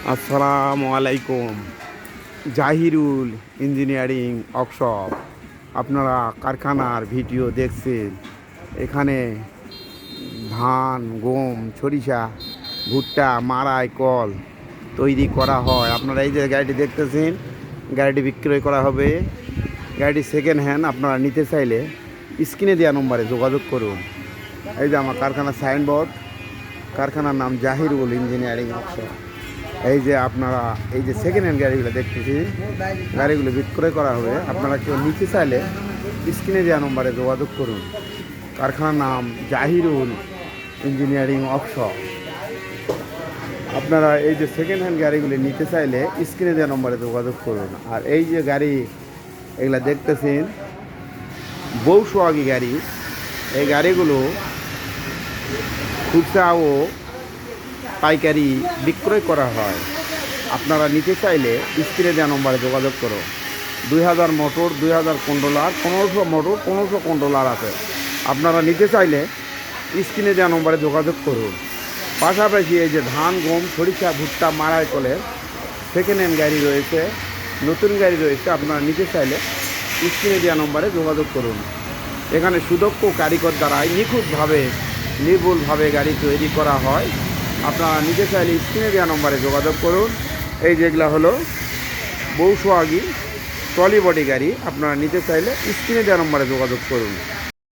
আসসালামু আলাইকুম। Zahirul engineering workshop. আপনারা কারখানার ভিডিও দেখছেন। এখানে ধান, গম, সরিষা, ভুট্টা, মাড়াই, কল তৈরি করা হয়। আপনারা এই যে গাড়িটি দেখতেছেন, গাড়িটি বিক্রয় করা হবে। গাড়িটি সেকেন্ড হ্যান্ড। আপনারা নিতে চাইলে স্ক্রিনে দেওয়া নম্বরে যোগাযোগ করুন। এই যে আমার কারখানার সাইনবোর্ড। কারখানার নাম জাহিরুল ইঞ্জিনিয়ারিং ওয়ার্কশপ। এই যে আপনারা এই যে সেকেন্ড হ্যান্ড গাড়িগুলো দেখতেছি, গাড়িগুলো বিক্রয় করা হবে। আপনারা কেউ নিতে চাইলে স্ক্রিনে দেওয়া নম্বরে যোগাযোগ করুন। কারখানার নাম জাহিরুল ইঞ্জিনিয়ারিং ওয়ার্কশপ। আপনারা এই যে সেকেন্ড হ্যান্ড গাড়িগুলি নিতে চাইলে স্ক্রিনে দেওয়া নম্বরে যোগাযোগ করুন। আর এই যে গাড়ি এগুলা দেখতেছেন, বৌসোয়াগী গাড়ি। এই গাড়িগুলো খুচরা ও পাইকারি বিক্রয় করা হয়। আপনারা নিতে চাইলে স্ক্রিনে দেওয়া নম্বরে যোগাযোগ করুন। 2000 মোটর, 2000 কন্ট্রোলার, 1500 মোটর, 1500 কন্ট্রোলার আছে। আপনারা নিতে চাইলে স্ক্রিনে দেওয়া নম্বরে যোগাযোগ করুন। পাশাপাশি এই যে ধান, গম, সরিষা, ভুট্টা, মাড়াই কলের সেকেন্ড হ্যান্ড গাড়ি রয়েছে, নতুন গাড়ি রয়েছে। আপনারা নিতে চাইলে স্ক্রিনে দেওয়া নম্বরে যোগাযোগ করুন। এখানে সুদক্ষ কারিগর দ্বারাই নিখুঁতভাবে, নির্ভুলভাবে গাড়ি তৈরি করা হয়। আপনারা নিতে চাইলে স্ক্রিনে দেওয়া নম্বরে যোগাযোগ করুন। এই যেগুলো হলো বৌসোয়াগী ট্রলি বডি গাড়ি। আপনারা নিতে চাইলে স্ক্রিনে দেওয়া নম্বরে যোগাযোগ করুন।